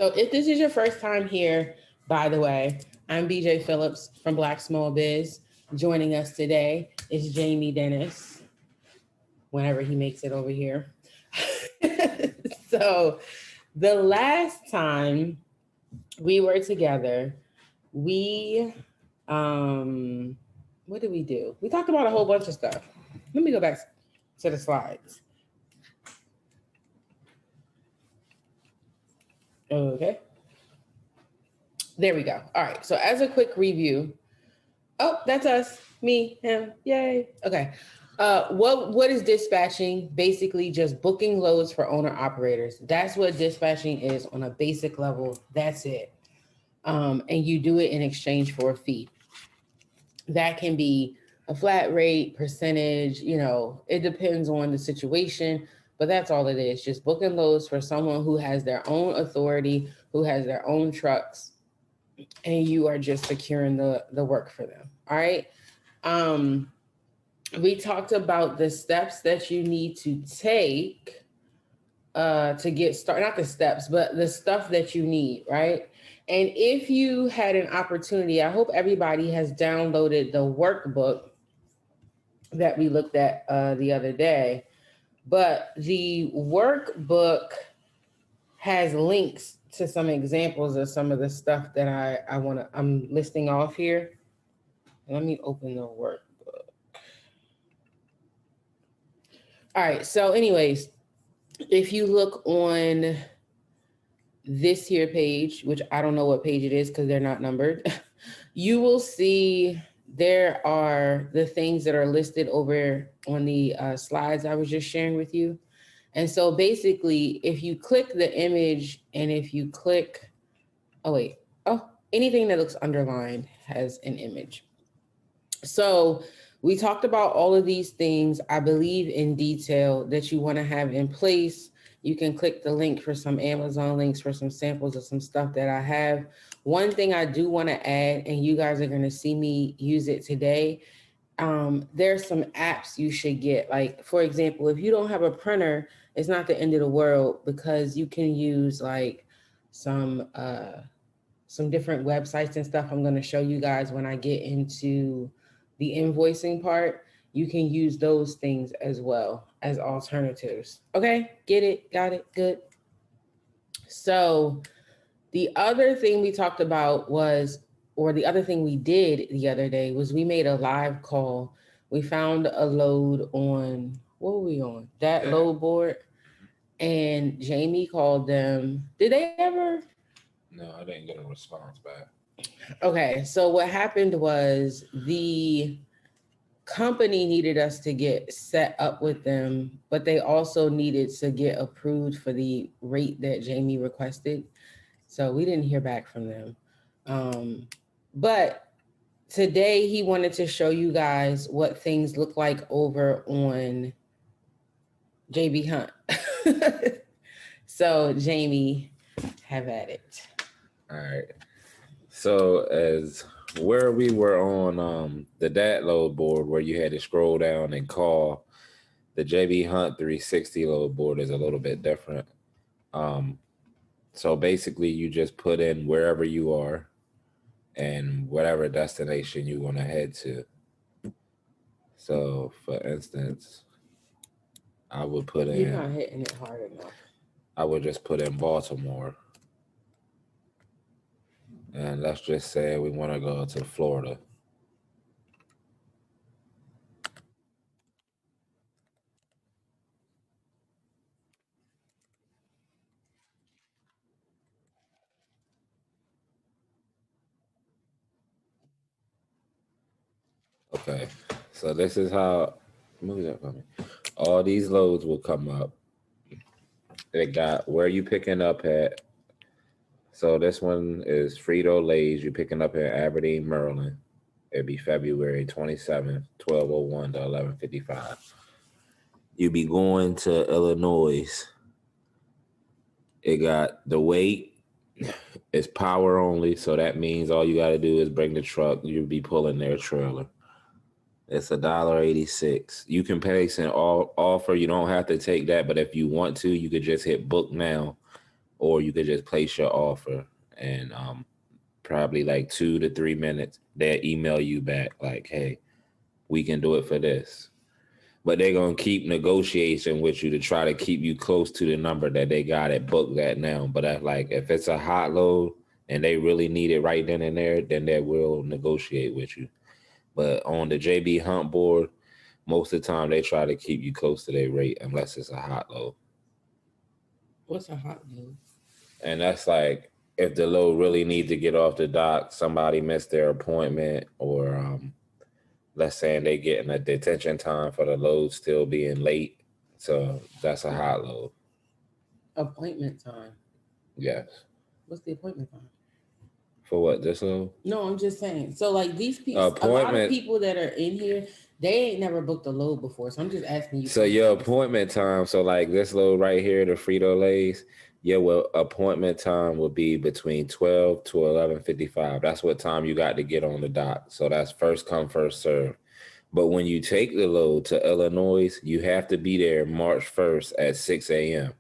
So if this is your first time here, by the way, I'm BJ Phillips from Black Small Biz. Joining us today is Jamie Dennis, whenever he makes it over here. So the last time we were together, we what did we do? We talked about a whole bunch of stuff. Let me go back to the slides. Okay. There we go. All right. So as a quick review, oh, that's us, me, him, yay. Okay. What is dispatching? Basically, just booking loads for owner operators. That's what dispatching is on a basic level. That's it. And you do it in exchange for a fee. That can be a flat rate, percentage. It depends on the situation. But that's all it is. Just booking loads for someone who has their own authority, who has their own trucks, and you are just securing the work for them. All right. We talked about the steps that you need to take to get started. Not the steps, but the stuff that you need, right? And if you had an opportunity, I hope everybody has downloaded the workbook that we looked at the other day. But the workbook has links to some examples of some of the stuff that I'm listing off here. Let me open the workbook. All right. So anyways, if you look on this here page, which I don't know what page it is because they're not numbered, you will see there are the things that are listed over on the slides I was just sharing with you. And so basically, if you click the image and if you click, anything that looks underlined has an image. So we talked about all of these things, I believe, in detail that you want to have in place. You can click the link for some Amazon links for some samples of some stuff that I have. One thing I do want to add, and you guys are going to see me use it today, there's some apps you should get. Like, for example, if you don't have a printer, it's not the end of the world because you can use like some different websites and stuff I'm going to show you guys when I get into the invoicing part. You can use those things as well as alternatives. Okay, get it, got it, good. So the other thing we talked about the other thing we did the other day was we made a live call. We found a load on, what were we on? That load board. And Jamie called them. Did they ever? No, I didn't get a response back. Okay, so what happened was the company needed us to get set up with them, but they also needed to get approved for the rate that Jamie requested. So we didn't hear back from them. But today he wanted to show you guys what things look like over on JB Hunt. So Jamie, have at it. All right. So as where we were on the DAT load board where you had to scroll down and call, the JB Hunt 360 load board is a little bit different. So basically you just put in wherever you are and whatever destination you want to head to. So for instance, I would put in... You're not hitting it hard enough. I would just put in Baltimore. And let's just say we want to go to Florida. Okay, so this is how, move that for me. All these loads will come up. They got where you picking up at. So this one is Frito-Lay's. You're picking up in Aberdeen, Maryland. It'd be February 27th, 12:01 to 11:55. You be going to Illinois. It got the weight. It's power only, so that means all you got to do is bring the truck. You'll be pulling their trailer. It's $1.86. You can place an offer. You don't have to take that, but if you want to, you could just hit book now or you could just place your offer and probably like 2 to 3 minutes, they'll email you back like, hey, we can do it for this. But they're going to keep negotiation with you to try to keep you close to the number that they got it booked at now. But if it's a hot load and they really need it right then and there, then they will negotiate with you. But on the JB Hunt board, most of the time they try to keep you close to their rate unless it's a hot load. What's a hot load? And that's like if the load really needs to get off the dock, somebody missed their appointment, or let's say they getting a detention time for the load still being late. So that's a hot load. Appointment time. Yes. What's the appointment time? For what, this load? No, I'm just saying. So like these people, a lot of people that are in here, they ain't never booked a load before. So I'm just asking you. So your appointment time, so like this load right here, the Frito-Lays, your appointment time would be between 12 to 11:55. That's what time you got to get on the dock. So that's first come, first serve. But when you take the load to Illinois, you have to be there March 1st at 6 a.m.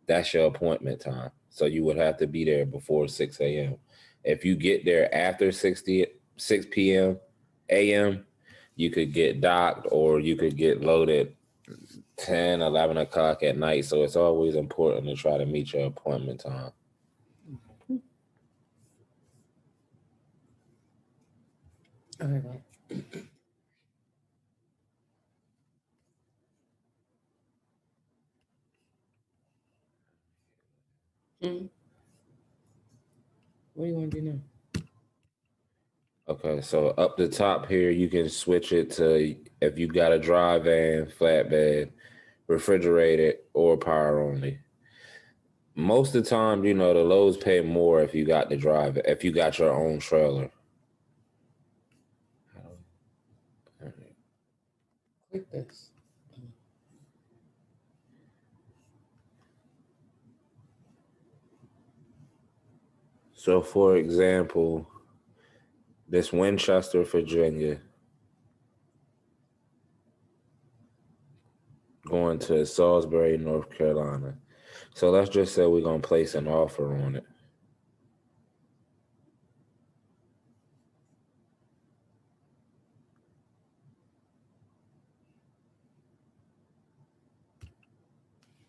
That's your appointment time. So you would have to be there before 6 a.m. If you get there after 6 p.m. a.m., you could get docked or you could get loaded 10, 11 o'clock at night. So it's always important to try to meet your appointment time. Okay. What do you want to do now? Okay, so up the top here, you can switch it to if you got a dry van, flatbed, refrigerated, or power only. Most of the time, the loads pay more if you got the drive, if you got your own trailer. Click this. So, for example, this Winchester, Virginia, going to Salisbury, North Carolina. So let's just say we're going to place an offer on it.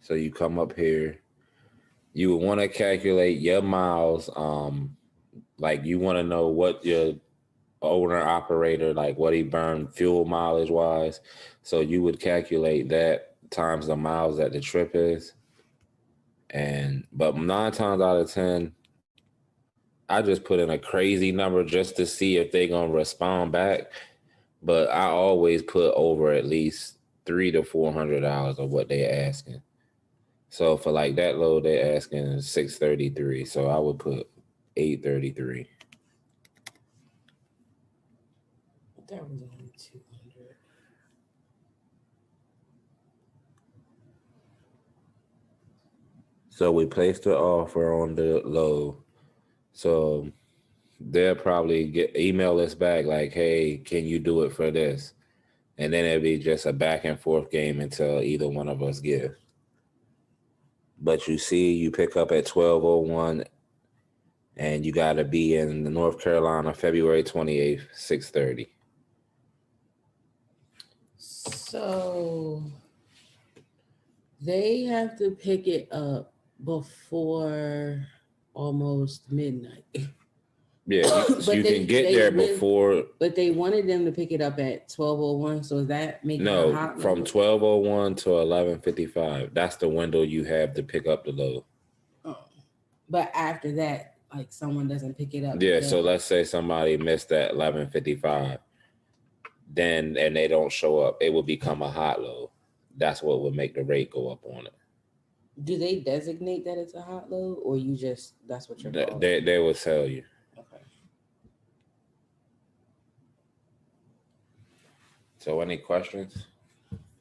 So you come up here. You would want to calculate your miles. Like you want to know what your owner operator, like what he burned fuel mileage wise. So you would calculate that times the miles that the trip is. But 9 times out of 10, I just put in a crazy number just to see if they're gonna respond back. But I always put over at least $300 to $400 of what they're asking. So for like that load, they're asking $633. So I would put $833. That was only 200. So we placed the offer on the load. So they'll probably email us back like, hey, can you do it for this? And then it'll be just a back and forth game until either one of us give. But you pick up at 12:01 and you got to be in North Carolina, February 28th, 6:30. So they have to pick it up before almost midnight. Yeah, you can get there before. But they wanted them to pick it up at 12:01. So is that making it a hot load? From 12:01 to 11:55. That's the window you have to pick up the load. Oh. But after that, like someone doesn't pick it up. Yeah, so let's say somebody missed that 11:55. And they don't show up, it will become a hot load. That's what would make the rate go up on it. Do they designate that it's a hot load, or that's what you're calling? They will tell you. Okay. So any questions?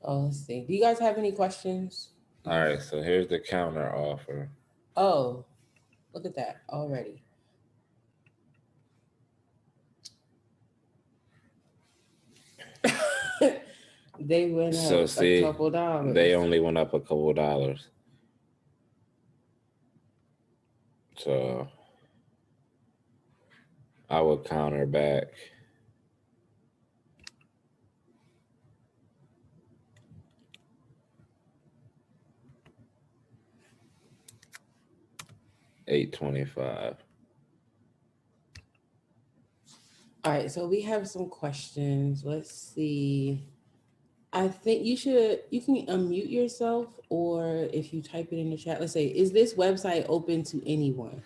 Oh, let's see. Do you guys have any questions? All right, so here's the counter offer. Oh, look at that already. They went up a couple dollars. They only went up a couple dollars. So I would counter back. $8.25. All right, so we have some questions. Let's see. I think you can unmute yourself, or if you type it in the chat, let's say, is this website open to anyone?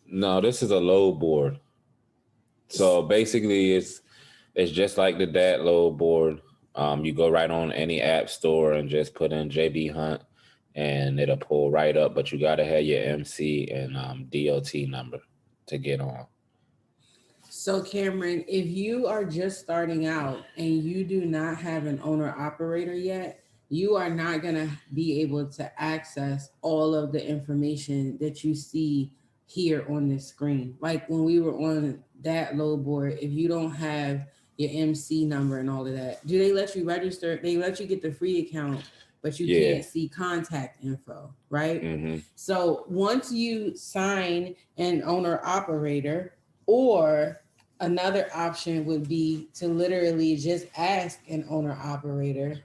No, this is a load board. So basically it's just like the DAT load board. You go right on any app store and just put in JB Hunt and it'll pull right up, but you gotta have your MC and DOT number to get on. So Cameron, if you are just starting out and you do not have an owner operator yet, you are not going to be able to access all of the information that you see here on this screen. Like when we were on that load board, if you don't have your MC number and all of that, do they let you register? They let you get the free account, but you can't see contact info, right? Mm-hmm. So once you sign an owner operator, or another option would be to literally just ask an owner operator,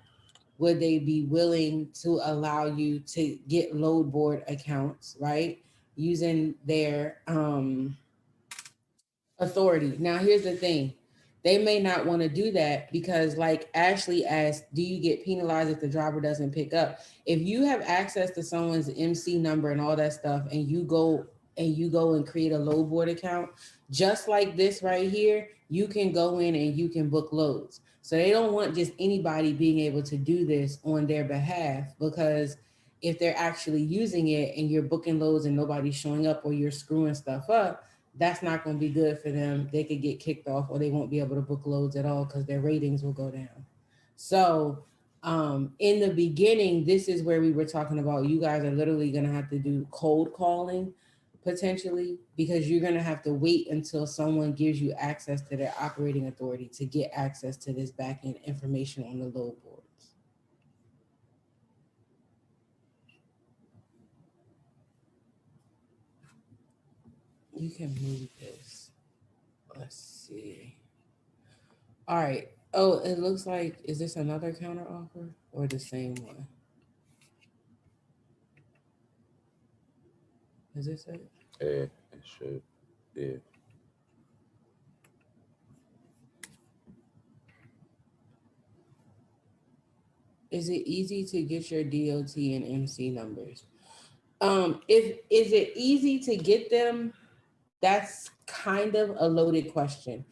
would they be willing to allow you to get load board accounts, right? Using their authority. Now, here's the thing. They may not want to do that because, like Ashley asked, do you get penalized if the driver doesn't pick up? If you have access to someone's MC number and all that stuff, and you go and create a load board account, just like this right here, you can go in and you can book loads. So they don't want just anybody being able to do this on their behalf, because if they're actually using it and you're booking loads and nobody's showing up, or you're screwing stuff up, that's not going to be good for them. They could get kicked off, or they won't be able to book loads at all because their ratings will go down. So in the beginning, this is where we were talking about, you guys are literally going to have to do cold calling potentially, because you're going to have to wait until someone gives you access to their operating authority to get access to this backend information on the load boards. You can move this. Let's see. All right. Oh, it looks like, is this another counter offer or the same one? Is this it? Yeah, it should. Yeah. Is it easy to get your DOT and MC numbers? If is it easy to get them? That's kind of a loaded question.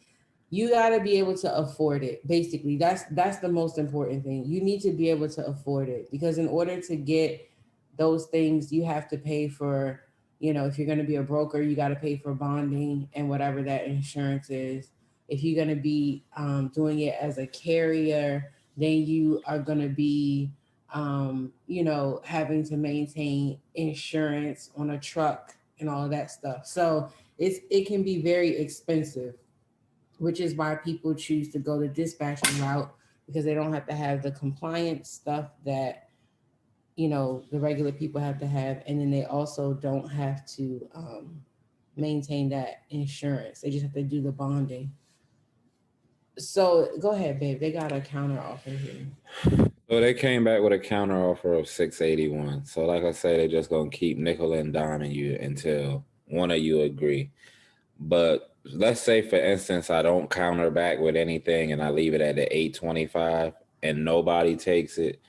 You got to be able to afford it. Basically, that's the most important thing. You need to be able to afford it, because in order to get those things, you have to pay for, if you're going to be a broker, you got to pay for bonding and whatever that insurance is. If you're going to be doing it as a carrier, then you are going to be, having to maintain insurance on a truck and all of that stuff. So it can be very expensive, which is why people choose to go the dispatching route, because they don't have to have the compliance stuff that the regular people have to have, and then they also don't have to maintain that insurance. They just have to do the bonding. So go ahead, babe. They got a counter offer here. So they came back with a counter offer of $681. So like I say, they're just gonna keep nickel and diming you until one of you agree. But let's say, for instance, I don't counter back with anything and I leave it at the $825 and nobody takes it.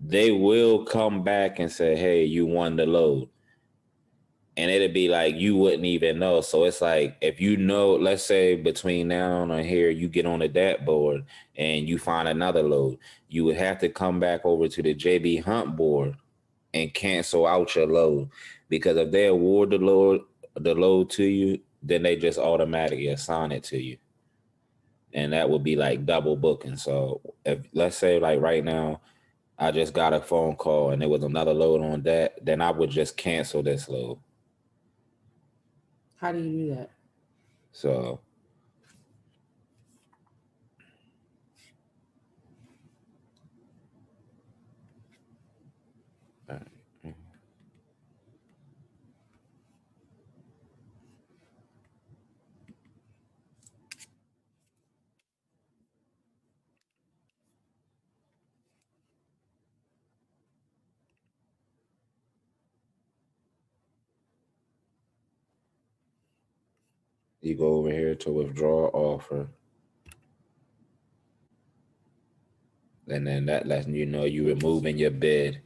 They will come back and say, hey, you won the load. And it'd be like you wouldn't even know. So it's like, if let's say between now and here, you get on the DAT board and you find another load, you would have to come back over to the JB Hunt board and cancel out your load. Because if they award the load to you, then they just automatically assign it to you. And that would be like double booking. So if, let's say, like right now, I just got a phone call and there was another load on that, then I would just cancel this load. How do you do that? So You go over here to withdraw offer. And then that lets you know you removing your bid.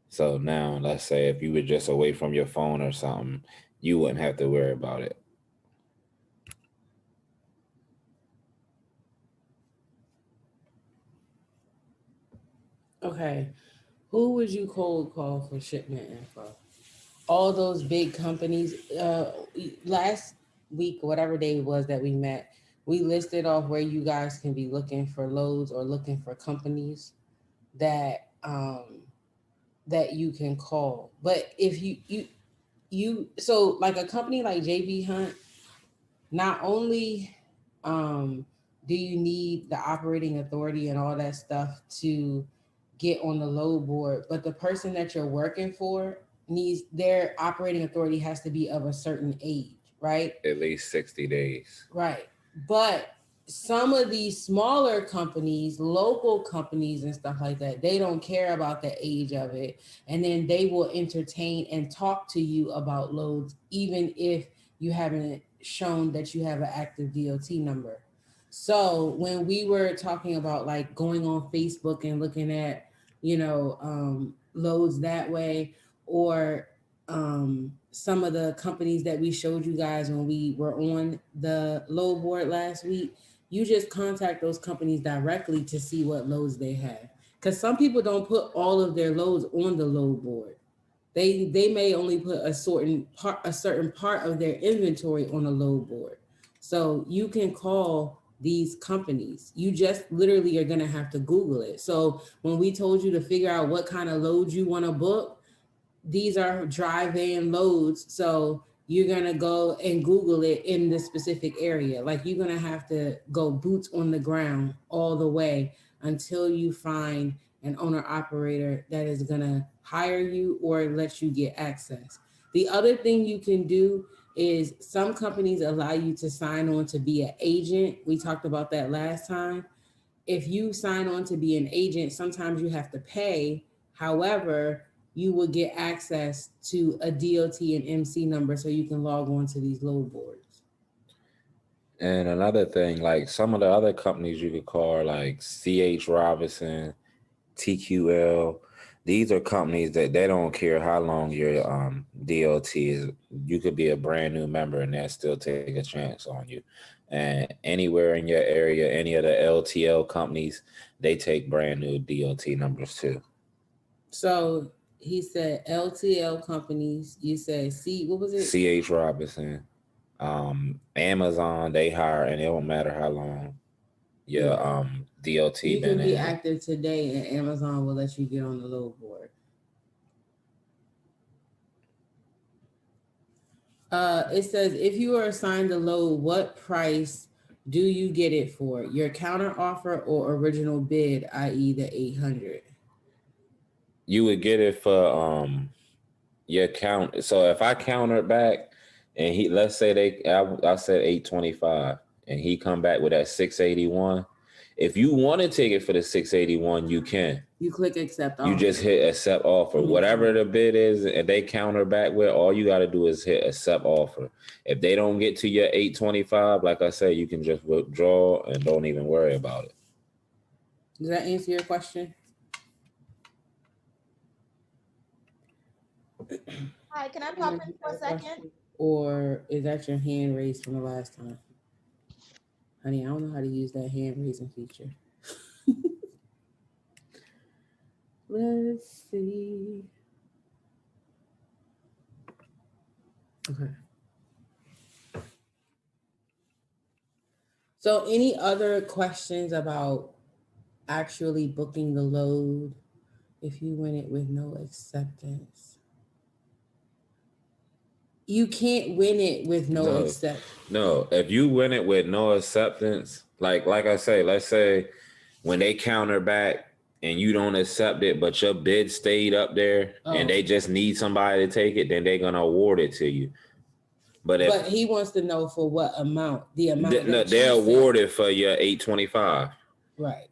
So now let's say if you were just away from your phone or something, you wouldn't have to worry about it. Okay. Who would you cold call for shipment info? All those big companies. Last week, whatever day it was that we met, we listed off where you guys can be looking for loads or looking for companies that that you can call. But if so like a company like JB Hunt, not only do you need the operating authority and all that stuff to get on the load board, but the person that you're working for needs their operating authority has to be of a certain age, right? At least 60 days. Right. But some of these smaller companies, local companies and stuff like that, they don't care about the age of it. And then they will entertain and talk to you about loads, even if you haven't shown that you have an active DOT number. So when we were talking about like going on Facebook and looking at, loads that way, or some of the companies that we showed you guys when we were on the load board last week, you just contact those companies directly to see what loads they have. Because some people don't put all of their loads on the load board. They may only put a certain part of their inventory on a load board. So you can call these companies. You just literally are gonna have to Google it. So when we told you to figure out what kind of loads you want to book, these are dry van loads. So you're going to go and Google it in the specific area. Like you're going to have to go boots on the ground all the way until you find an owner operator that is going to hire you or let you get access. The other thing you can do is some companies allow you to sign on to be an agent. We talked about that last time. If you sign on to be an agent, sometimes you have to pay. However, you will get access to a DOT and MC number so you can log on to these load boards. And another thing, like some of the other companies you could call like CH Robinson, TQL, these are companies that they don't care how long your DOT is. You could be a brand new member and they'll still take a chance on you. And anywhere in your area, any of the LTL companies, they take brand new DOT numbers too. So he said LTL companies, you said what was it? CH Robinson, Amazon, they hire and it don't matter how long your DOT you been can be in. active today and Amazon will let you get on the load board. It says if you are assigned a load, what price do you get it for? Your counter offer or original bid, i.e. the 800? You would get it for your count. So if I counter back and let's say I said 825 and he come back with that 681. If you want to take it for the 681, you can. You click accept offer. You just hit accept offer. Mm-hmm. Whatever the bid is and they counter back with, all you got to do is hit accept offer. If they don't get to your 825, like I said, you can just withdraw and don't even worry about it. Does that answer your question? Hi, can I pop in for a second? Or is that your hand raised from the last time? Honey, I don't know how to use that hand raising feature. Let's see. Okay. So any other questions about actually booking the load if you win it with no acceptance? You can't win it with no acceptance. No, if you win it with no acceptance, like I say, let's say when they counter back and you don't accept it, but your bid stayed up there and they just need somebody to take it, then they're gonna award it to you. But he wants to know for what amount, the amount they're awarded for your 825. Right.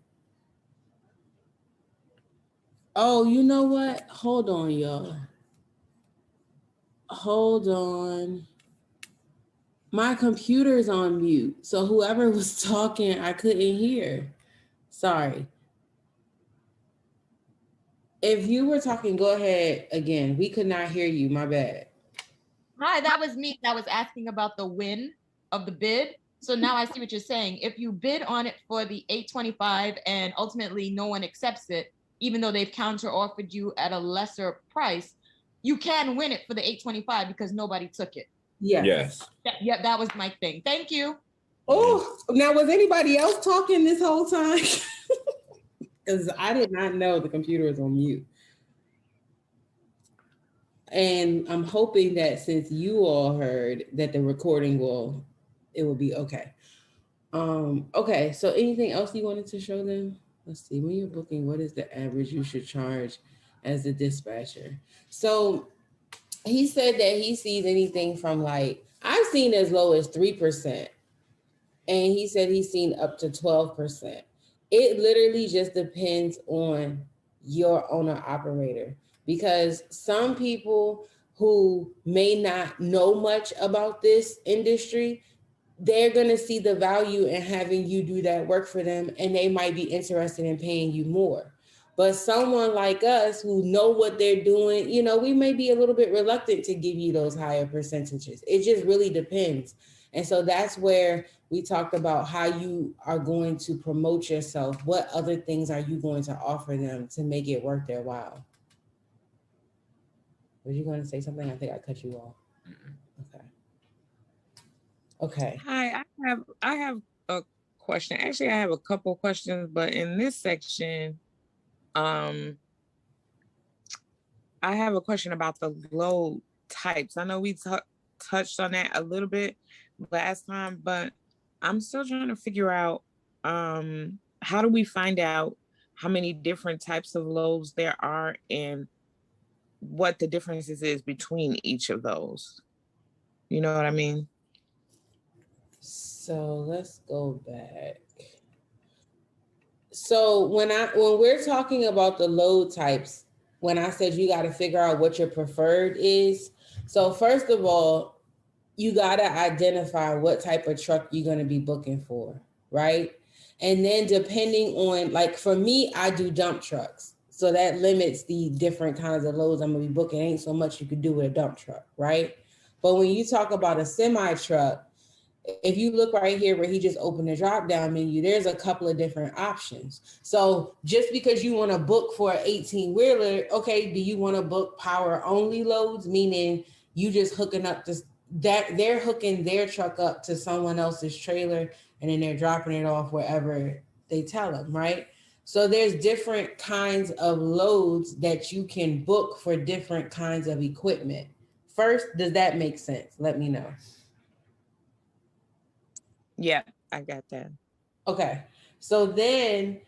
Oh, you know what? Hold on, y'all. Hold on. My computer's on mute, so whoever was talking, I couldn't hear. Sorry. If you were talking, go ahead again. We could not hear you. My bad. Hi, that was me. That was asking about the win of the bid. So now I see what you're saying. If you bid on it for the 825 and ultimately no one accepts it, even though they've counter offered you at a lesser price, you can win it for the 825 because nobody took it. Yes. Yeah, that was my thing. Thank you. Oh, now was anybody else talking this whole time? Because I did not know the computer was on mute. And I'm hoping that since you all heard that the recording will be okay. Okay, so anything else you wanted to show them? Let's see, when you're booking, what is the average you should charge as a dispatcher? So he said that he sees anything from like, I've seen as low as 3%. And he said he's seen up to 12%. It literally just depends on your owner operator, because some people who may not know much about this industry, they're going to see the value in having you do that work for them, and they might be interested in paying you more. But someone like us who know what they're doing, you know, we may be a little bit reluctant to give you those higher percentages. It just really depends. And so that's where we talked about how you are going to promote yourself. What other things are you going to offer them to make it worth their while? Were you going to say something? I think I cut you off. Okay. Okay. Hi, I have a question. Actually, I have a couple questions, but in this section, I have a question about the load types. I know we touched on that a little bit last time, but I'm still trying to figure out how do we find out how many different types of loads there are and what the differences is between each of those. You know what I mean? So let's go back. So when we're talking about the load types, when I said you got to figure out what your preferred is. So first of all, you got to identify what type of truck you're going to be booking for, right? And then depending on, like for me, I do dump trucks. So that limits the different kinds of loads I'm going to be booking. Ain't so much you could do with a dump truck, right? But when you talk about a semi truck, if you look right here where he just opened the drop down menu, there's a couple of different options. So just because you want to book for an 18 wheeler, okay, do you want to book power only loads? Meaning you just hooking up this, that they're hooking their truck up to someone else's trailer and then they're dropping it off wherever they tell them, right? So there's different kinds of loads that you can book for different kinds of equipment. First, does that make sense? Let me know. Yeah, I got that. Okay. So then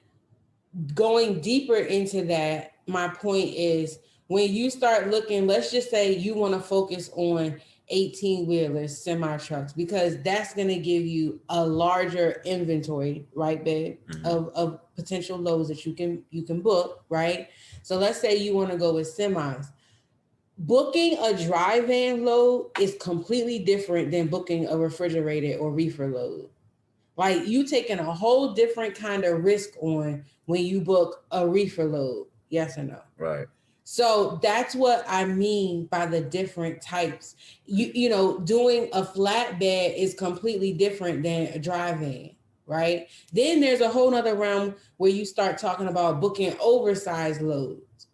going deeper into that, my point is when you start looking, let's just say you want to focus on 18 wheelers, semi trucks, because that's going to give you a larger inventory, right, babe, of potential loads that you can book, right? So let's say you want to go with semis. Booking a dry van load is completely different than booking a refrigerated or reefer load. Like you taking a whole different kind of risk on when you book a reefer load. Yes or no? Right. So that's what I mean by the different types. You know, doing a flatbed is completely different than a dry van, right? Then there's a whole nother realm where you start talking about booking oversized loads.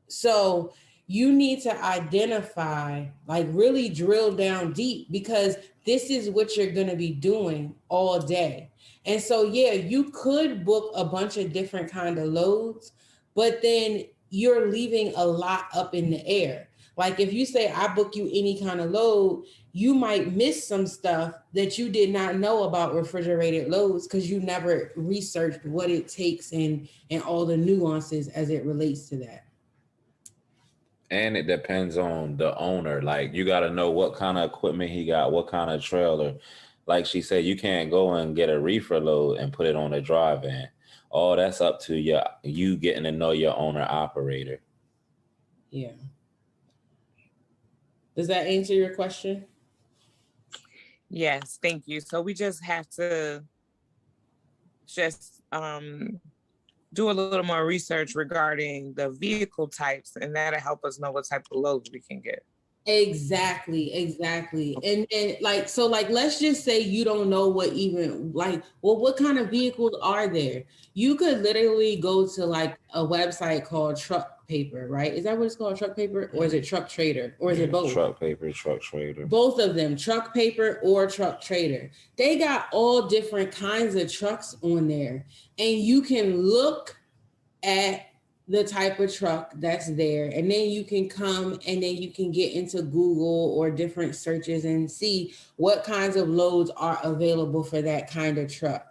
So you need to identify, like really drill down deep, because this is what you're going to be doing all day. And so, yeah, you could book a bunch of different kind of loads, but then you're leaving a lot up in the air. Like if you say, I book you any kind of load, you might miss some stuff that you did not know about refrigerated loads because you never researched what it takes and all the nuances as it relates to that. And it depends on the owner. Like you got to know what kind of equipment he got, what kind of trailer. Like she said, you can't go and get a reefer load and put it on a dry van. All that's up to you getting to know your owner operator. Yeah. Does that answer your question? Yes, thank you. So we just have to just do a little more research regarding the vehicle types, and that'll help us know what type of loads we can get. Exactly. And like, so like, let's just say you don't know what even like, well, what kind of vehicles are there? You could literally go to like a website called Truck Paper, right? Is that what it's called, Truck Paper? Or is it Truck Trader? Or is it both? Truck Paper, Truck Trader. Both of them, Truck Paper or Truck Trader. They got all different kinds of trucks on there. And you can look at the type of truck that's there, and then you can come and then you can get into Google or different searches and see what kinds of loads are available for that kind of truck.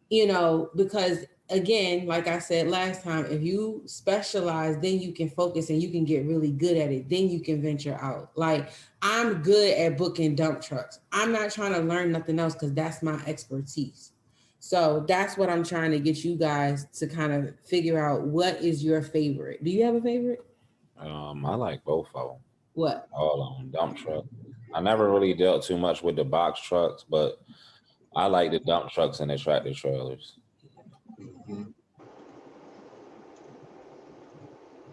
You know, because again, like I said last time, if you specialize, then you can focus and you can get really good at it. Then you can venture out. Like, I'm good at booking dump trucks. I'm not trying to learn nothing else because that's my expertise. So that's what I'm trying to get you guys to kind of figure out. What is your favorite? Do you have a favorite? I like both of them. What? All of them. Dump truck. I never really dealt too much with the box trucks, but I like the dump trucks and the tractor trailers.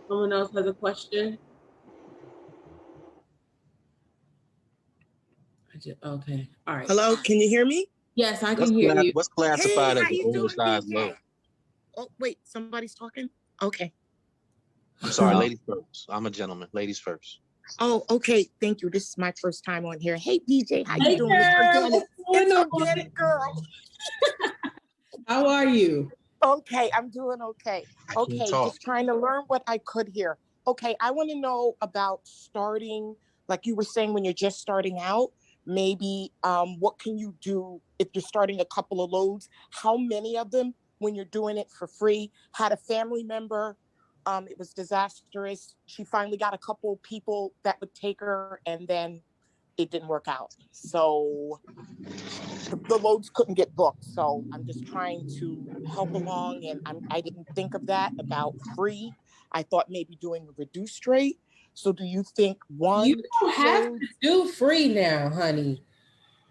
Someone else has a question? Okay. All right. Hello, can you hear me? Yes, I can hear you. What's classified Hey, as how an you doing, oversized DJ? load? Oh, wait, somebody's talking? Okay. I'm sorry, ladies first. I'm a gentleman. Ladies first. Oh, okay. Thank you. This is my first time on here. Hey, DJ, how Hey, you doing? It's girl, organic. what's going It's on? organic, girl. How are you? Okay, I'm doing okay. Okay, talk. just trying to learn what I could here. Okay, I want to know about starting, like you were saying, when you're just starting out, maybe what can you do if you're starting a couple of loads? How many of them when you're doing it for free? Had a family member, it was disastrous. She finally got a couple people that would take her, and then it didn't work out. So the loads couldn't get booked. So I'm just trying to help along. And I didn't think of that about free. I thought maybe doing a reduced rate. So do you think You don't have load- to do free now, honey.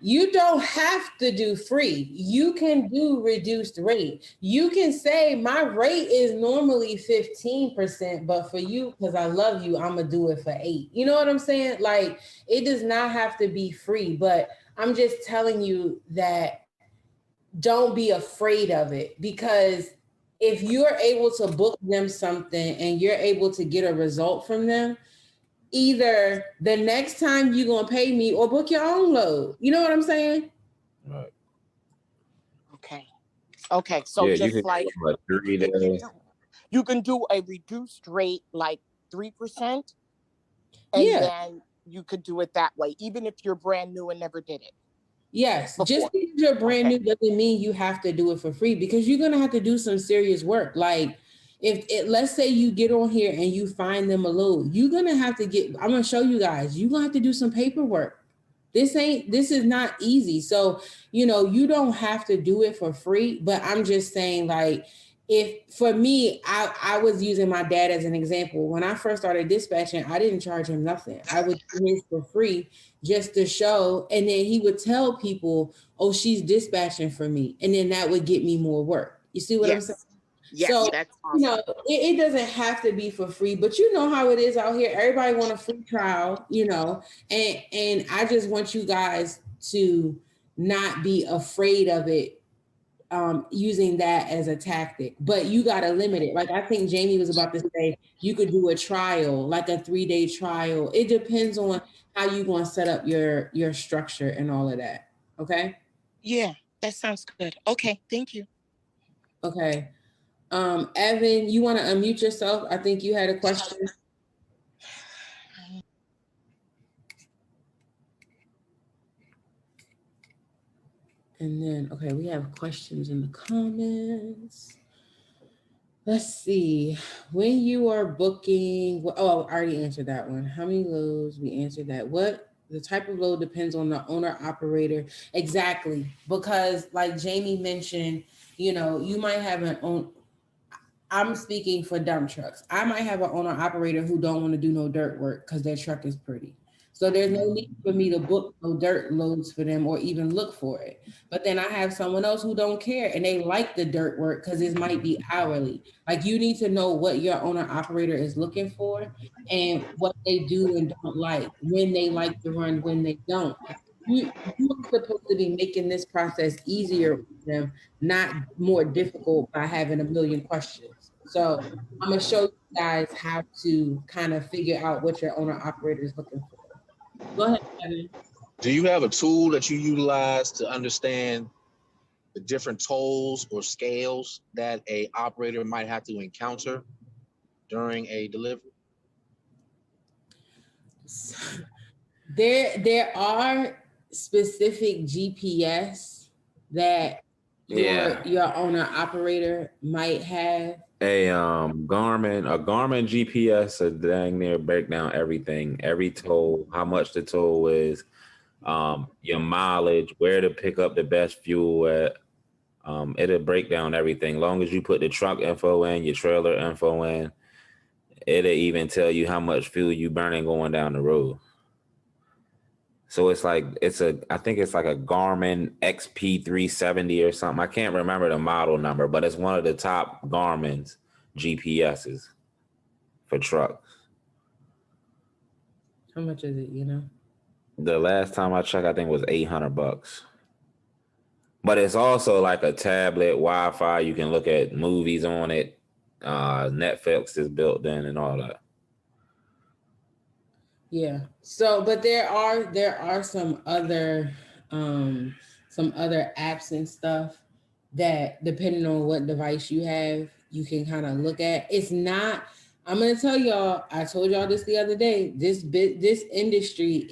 You don't have to do free. You can do reduced rate. You can say my rate is normally 15%, but for you, because I love you, I'm gonna do it for 8. You know what I'm saying? Like, it does not have to be free, but I'm just telling you that don't be afraid of it, because if you're able to book them something and you're able to get a result from them, either the next time you're going to pay me or book your own load. You know what I'm saying? Right. Okay. Okay. So Yeah, you just can like do a 3 day. you can do a reduced rate like 3%. And Yeah. then you could do it that way, even if you're brand new and never did it. Yes. Before. Just because you're brand Okay. new doesn't mean you have to do it for free, because you're going to have to do some serious work. Like, if it, let's say you get on here and you find them a load, you're going to have to I'm going to show you guys, you're going to have to do some paperwork. This is not easy. So, you know, you don't have to do it for free, but I'm just saying, like, if for me, I was using my dad as an example. When I first started dispatching, I didn't charge him nothing. I would do his for free just to show. And then he would tell people, oh, she's dispatching for me. And then that would get me more work. You see what I'm saying? Yes, So, that's awesome. you know, it doesn't have to be for free, but you know how it is out here. Everybody want a free trial, you know, and I just want you guys to not be afraid of it, using that as a tactic, but you got to limit it. Like I think Jamie was about to say, you could do a trial, like a 3-day trial. It depends on how you going to set up your structure and all of that. Okay. Yeah, that sounds good. Okay, thank you. Okay. Evan, you want to unmute yourself? I think you had a question. And then, okay, we have questions in the comments. Let's see. When you are booking, oh, I already answered that one. How many loads? We answered that. What? The type of load depends on the owner operator. Exactly. Because like Jamie mentioned, you know, you might have an own. I'm speaking for dump trucks. I might have an owner operator who don't want to do no dirt work because their truck is pretty. So there's no need for me to book no dirt loads for them or even look for it. But then I have someone else who don't care and they like the dirt work because it might be hourly. Like you need to know what your owner operator is looking for and what they do and don't like, when they like to run, when they don't. You're supposed to be making this process easier for them, not more difficult by having a million questions. So I'm gonna show you guys how to kind of figure out what your owner operator is looking for. Go ahead, Kevin. Do you have a tool that you utilize to understand the different tolls or scales that a operator might have to encounter during a delivery? There are specific GPS that your owner operator might have. A Garmin GPS a dang near break down everything, every toll, how much the toll is, your mileage, where to pick up the best fuel at. It'll break down everything. Long as you put the truck info in, your trailer info in, it'll even tell you how much fuel you burning going down the road. So I think it's like a Garmin XP370 or something. I can't remember the model number, but it's one of the top Garmin's GPSs for trucks. How much is it, you know? The last time I checked, I think it was $800. But it's also like a tablet, Wi-Fi. You can look at movies on it. Netflix is built in and all that. Yeah. So, but there are some other apps and stuff that, depending on what device you have, you can kind of look at. It's not. I'm gonna tell y'all. I told y'all this the other day. This industry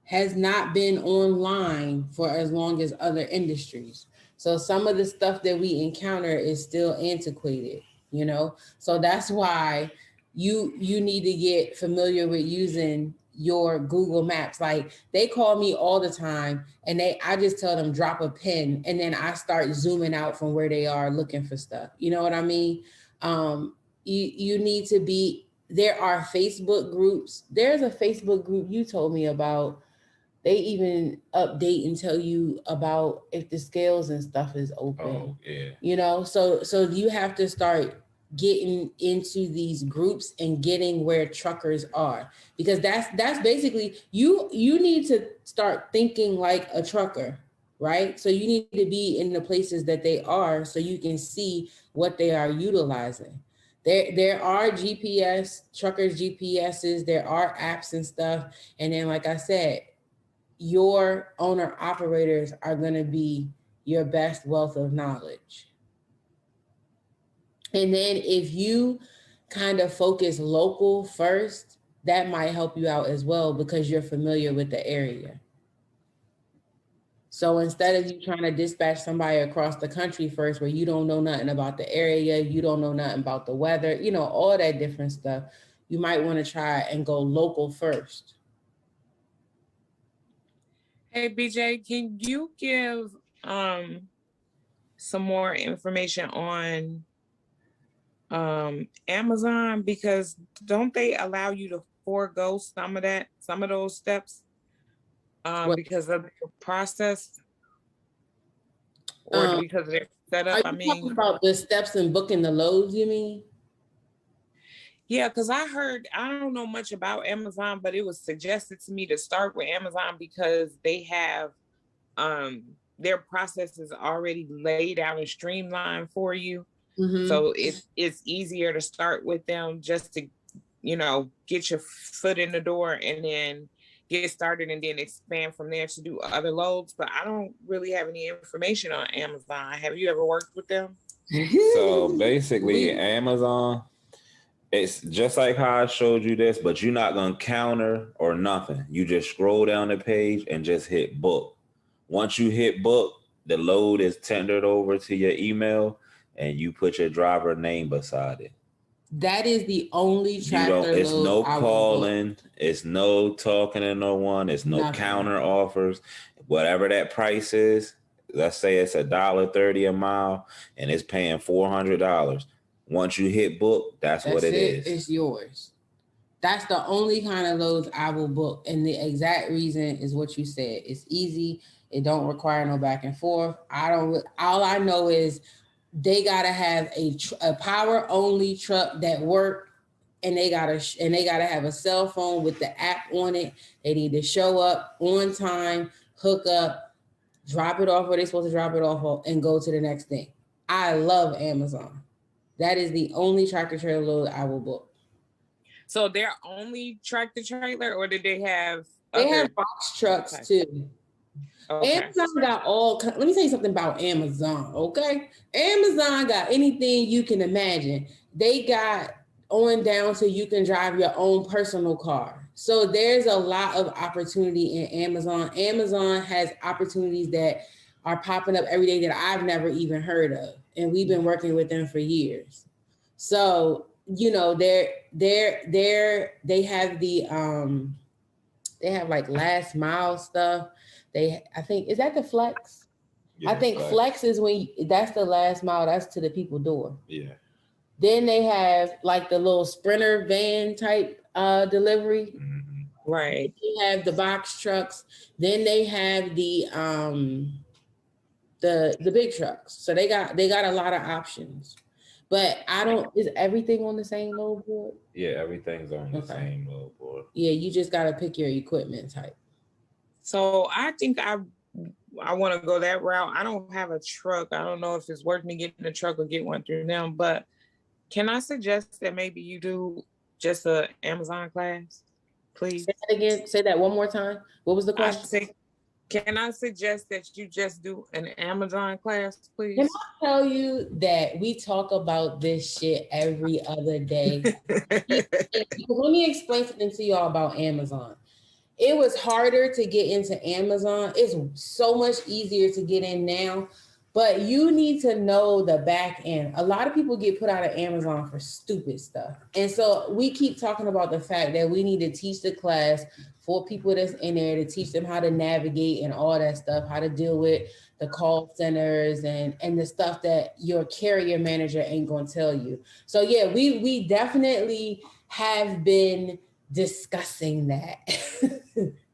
has not been online for as long as other industries. So some of the stuff that we encounter is still antiquated. You know. So that's why you need to get familiar with using your Google Maps. Like they call me all the time and I just tell them drop a pin and then I start zooming out from where they are looking for stuff. You know what I mean? You need to be, there are Facebook groups. There's a Facebook group you told me about. They even update and tell you about if the scales and stuff is open. Oh, yeah. You know, so you have to start getting into these groups and getting where truckers are, because that's basically you need to start thinking like a trucker, right? So you need to be in the places that they are so you can see what they are utilizing. There are truckers GPSs, there are apps and stuff. And then, like I said, your owner operators are going to be your best wealth of knowledge. And then if you kind of focus local first, that might help you out as well because you're familiar with the area. So instead of you trying to dispatch somebody across the country first where you don't know nothing about the area, you don't know nothing about the weather, you know, all that different stuff, you might want to try and go local first. Hey, BJ, can you give some more information on Amazon, because don't they allow you to forego some of those steps because of the process or because of their setup? Are you talking about the steps in booking the loads, you mean? Yeah, because I don't know much about Amazon, but it was suggested to me to start with Amazon because they have their process is already laid out and streamlined for you. Mm-hmm. So it's easier to start with them just to, get your foot in the door and then get started and then expand from there to do other loads. But I don't really have any information on Amazon. Have you ever worked with them? So basically, Amazon, it's just like how I showed you this, but you're not going to counter or nothing. You just scroll down the page and just hit book. Once you hit book, the load is tendered over to your email and you put your driver name beside it. That is the only tractor It's load no calling, it's no talking to no one, it's no counter offers. Whatever that price is, let's say it's $1.30 a mile and it's paying $400. Once you hit book, that's what it is. It's yours. That's the only kind of loads I will book. And the exact reason is what you said. It's easy. It don't require no back and forth. All I know is they gotta have a power only truck that work, and they gotta have a cell phone with the app on it. They need to show up on time, hook up, drop it off where they're supposed to drop it off, and go to the next thing. I love Amazon. That is the only tractor trailer load I will book. So they're only tractor trailer, or did they have? They have box trucks too. Okay. Amazon got all. Let me tell you something about Amazon. Okay, Amazon got anything you can imagine. They got on down so you can drive your own personal car. So there's a lot of opportunity in Amazon. Amazon has opportunities that are popping up every day that I've never even heard of, and we've been working with them for years. So you know, they have the they have like last mile stuff. I think, is that the Flex? Yeah, I think Flex is that's the last mile, that's to the people door. Yeah. Then they have like the little Sprinter van type delivery. Mm-hmm. Right. They have the box trucks. Then they have the big trucks. So they got a lot of options. But is everything on the same load board? Yeah, everything's on the same load board. Yeah, you just gotta pick your equipment type. So I think I want to go that route. I don't have a truck. I don't know if it's worth me getting a truck or get one through them, but can I suggest that maybe you do just a Amazon class, please? Say that again. Say that one more time. What was the question? Can I suggest that you just do an Amazon class, please? Can I tell you that we talk about this shit every other day? Let me explain something to y'all about Amazon. It was harder to get into Amazon. It's so much easier to get in now, but you need to know the back end. A lot of people get put out of Amazon for stupid stuff. And so we keep talking about the fact that we need to teach the class for people that's in there, to teach them how to navigate and all that stuff, how to deal with the call centers and the stuff that your carrier manager ain't gonna tell you. So yeah, we definitely have been discussing that.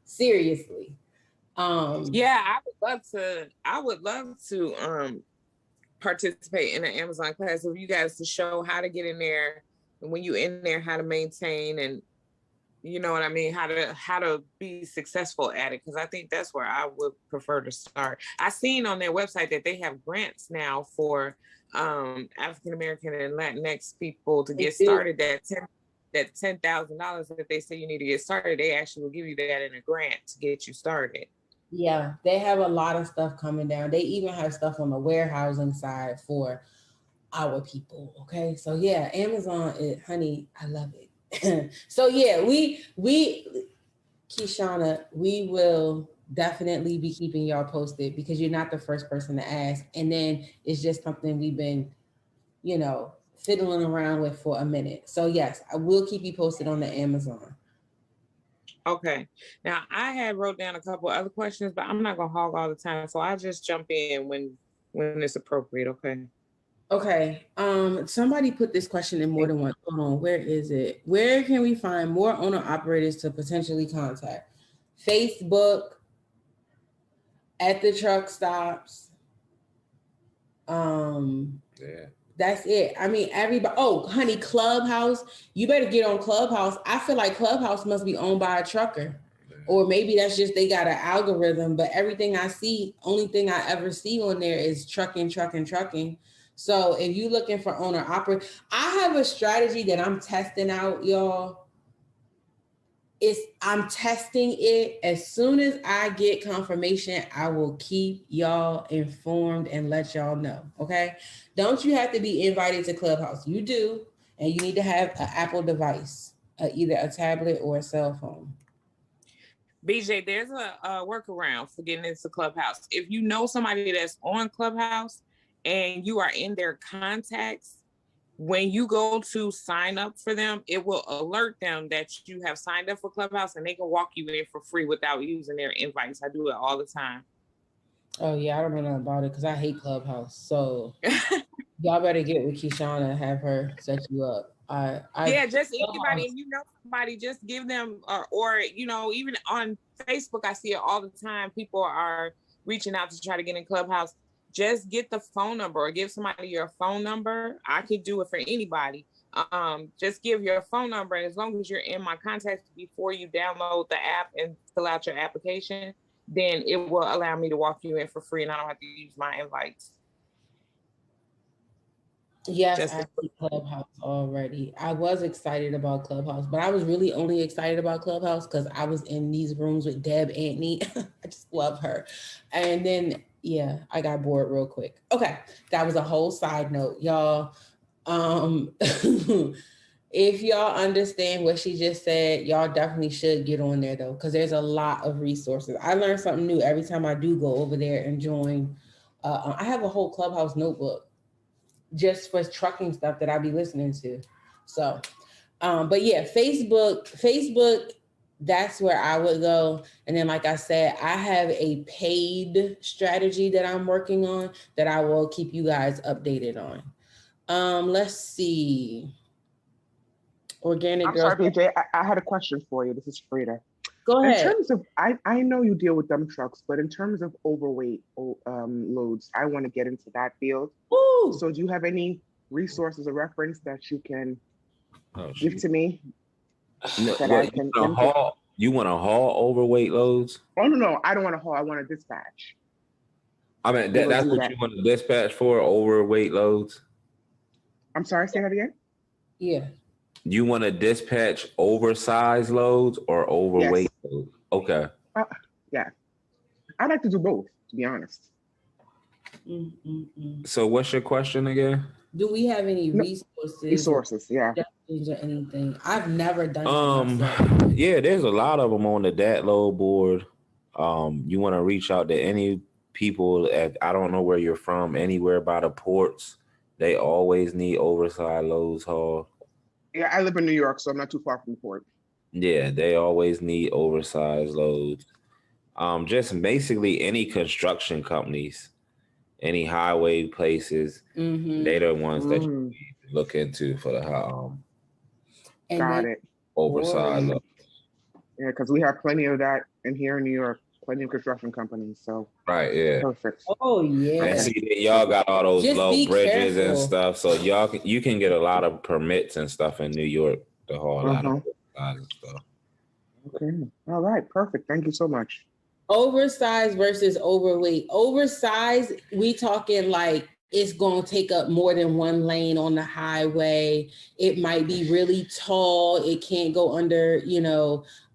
Seriously. Yeah, I would love to participate in an Amazon class for you guys to show how to get in there, and when you're in there, how to maintain, and you know what I mean, how to be successful at it, because I think that's where I would prefer to start. I seen on their website that they have grants now for African American and Latinx people to get started. That $10,000 that they say you need to get started, they actually will give you that in a grant to get you started. Yeah, they have a lot of stuff coming down. They even have stuff on the warehousing side for our people. Okay, so yeah, Amazon, honey, I love it. So yeah, we Kishana, we will definitely be keeping y'all posted, because you're not the first person to ask, and then it's just something we've been, fiddling around with for a minute. So yes, I will keep you posted on the Amazon. Okay. Now I had wrote down a couple other questions, but I'm not gonna hog all the time, so I'll just jump in when it's appropriate. Okay. Okay. Somebody put this question in more than one. Hold on. Where is it? Where can we find more owner operators to potentially contact? Facebook, at the truck stops. Yeah. That's it. I mean, everybody. Oh, honey, Clubhouse. You better get on Clubhouse. I feel like Clubhouse must be owned by a trucker, or maybe that's just they got an algorithm. But everything I see, only thing I ever see on there is trucking. So if you're looking for owner operator, I have a strategy that I'm testing out, y'all. I'm testing it. As soon as I get confirmation, I will keep y'all informed and let y'all know. Okay. Don't you have to be invited to Clubhouse? You do. And you need to have an Apple device, either a tablet or a cell phone. BJ, there's a workaround for getting into Clubhouse. If you know somebody that's on Clubhouse and you are in their contacts, when you go to sign up for them, it will alert them that you have signed up for Clubhouse, and they can walk you in for free without using their invites. I do it all the time. Oh yeah, I don't know nothing about it because I hate Clubhouse. So y'all better get with Kishana and have her set you up. Yeah, just anybody, and you know somebody, just give them, or you know, even on Facebook, I see it all the time. People are reaching out to try to get in Clubhouse. Just get the phone number or give somebody your phone number. I could do it for anybody. Just give your phone number, and as long as you're in my contacts before you download the app and fill out your application, then it will allow me to walk you in for free, and I don't have to use my invites. Yes, Just I see Clubhouse already. I was excited about Clubhouse, but I was really only excited about Clubhouse because I was in these rooms with Deb Antony. I just love her. And then, yeah, I got bored real quick. Okay, that was a whole side note, y'all. If y'all understand what she just said, y'all definitely should get on there though, because there's a lot of resources. I learn something new every time I do go over there and join. I have a whole Clubhouse notebook just for trucking stuff that I be listening to. So, but yeah, Facebook, that's where I would go. And then, like I said, I have a paid strategy that I'm working on that I will keep you guys updated on. Let's see. Organic I'm Girls. sorry, PJ. I had a question for you. This is Frida. Go In ahead. terms of, I know you deal with dump trucks, but in terms of overweight loads, I want to get into that field. Ooh. So do you have any resources or reference that you can give shoot. to me? No, that what, I can you want to haul overweight loads? Oh, no, I don't want to haul. I want to dispatch. I mean, We'll that's do what that. you want to dispatch for, overweight loads? I'm sorry, say that again? Yeah. You want to dispatch oversized loads or overweight loads? Okay. Yeah. I'd like to do both, to be honest. So what's your question again? Do we have any resources? Resources, yeah. Or anything? I've never done it myself. Yeah, there's a lot of them on the Dat Load board. You want to reach out to any people I don't know where you're from, anywhere by the ports. They always need oversized loads hauled. Yeah, I live in New York, so I'm not too far from the port. Yeah, they always need oversized loads. Just basically any construction companies, any highway places, they're the ones that you look into for the Got it. Oversized loads. Yeah, because we have plenty of that in here in New York, plenty of construction companies. So right, yeah. Perfect. Oh yeah. And see, y'all got all those Just low bridges careful. and stuff, so you can get a lot of permits and stuff in New York to haul a lot of and stuff. Okay. All right. Perfect. Thank you so much. Oversized versus overweight. Oversized, we talking like it's going to take up more than one lane on the highway. It might be really tall. It can't go under,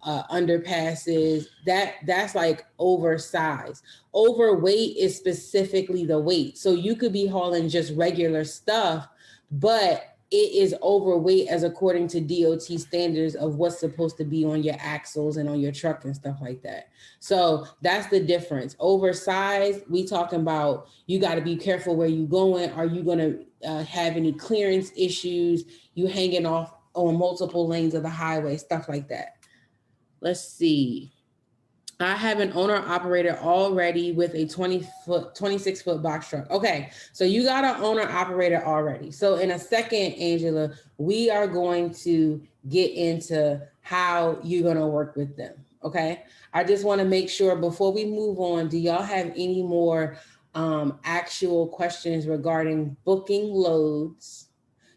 underpasses. That's like oversized. Overweight is specifically the weight. So you could be hauling just regular stuff, but it is overweight as according to DOT standards of what's supposed to be on your axles and on your truck and stuff like that. So that's the difference. Oversized, we talking about you got to be careful where you going. Are you going to have any clearance issues? You hanging off on multiple lanes of the highway, stuff like that. Let's see. I have an owner operator already with a 26 foot box truck. Okay, so you got an owner operator already. So in a second, Angela, we are going to get into how you're going to work with them. Okay, I just want to make sure before we move on, do y'all have any more actual questions regarding booking loads?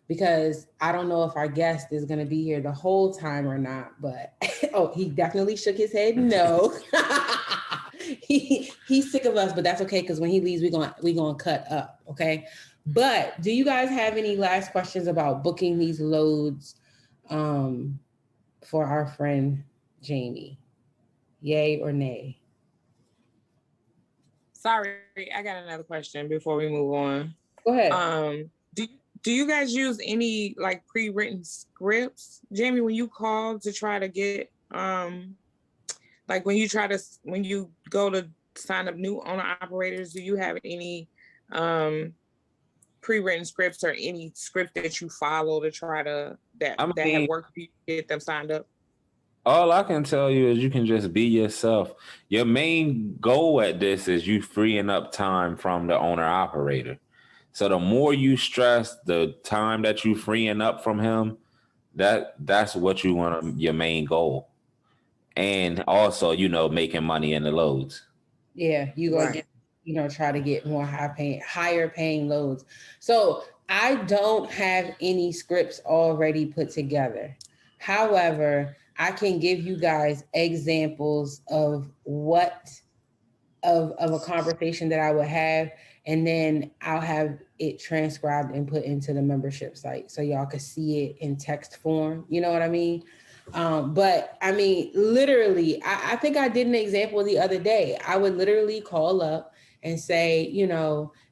Because I don't know if our guest is going to be here the whole time or not, but he definitely shook his head no. He's sick of us, but that's okay because when he leaves, we're gonna cut up, okay? But do you guys have any last questions about booking these loads for our friend Jamie? Yay or nay? Sorry, I got another question before we move on. Go ahead. Do you guys use any like pre-written scripts, Jamie, when you call to try to get like when you go to sign up new owner operators, do you have any pre-written scripts or any script that you follow to try to that have worked for you to get them signed up? All I can tell you is you can just be yourself. Your main goal at this is you freeing up time from the owner operator. So the more you stress the time that you freeing up from him, that's what you want your main goal. And also, making money in the loads. Yeah, you gonna Right. get, try to get more higher paying loads. So I don't have any scripts already put together. However, I can give you guys examples of of a conversation that I would have, and then I'll have it transcribed and put into the membership site so y'all can see it in text form. You know what I mean? But I mean, literally, I think I did an example the other day. I would literally call up and say,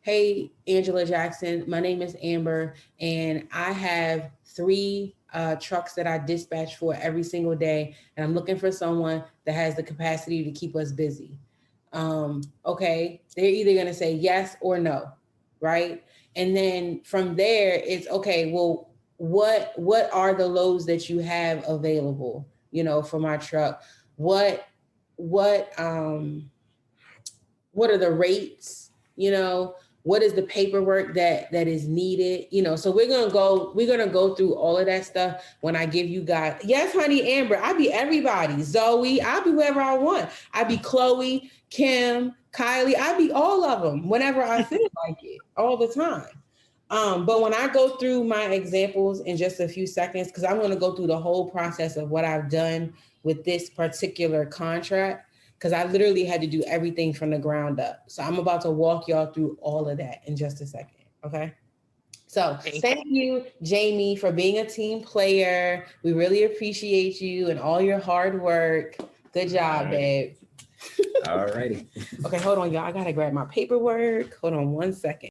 hey, Angela Jackson, my name is Amber, and I have 3 trucks that I dispatch for every single day, and I'm looking for someone that has the capacity to keep us busy. Okay, they're either going to say yes or no, right? And then from there, it's okay, well, what are the loads that you have available, for my truck? What are the rates? What is the paperwork that is needed? So we're gonna go through all of that stuff when I give you guys. Yes, honey, Amber, I be everybody. Zoe, I be whoever I want. I be Chloe, Kim, Kylie, I be all of them whenever I feel like it, all the time. But when I go through my examples in just a few seconds, because I'm going to go through the whole process of what I've done with this particular contract, because I literally had to do everything from the ground up. So I'm about to walk y'all through all of that in just a second. Okay. So thank you, Jamie, for being a team player. We really appreciate you and all your hard work. Good job, babe. All righty. Okay, hold on, y'all. I got to grab my paperwork. Hold on one second.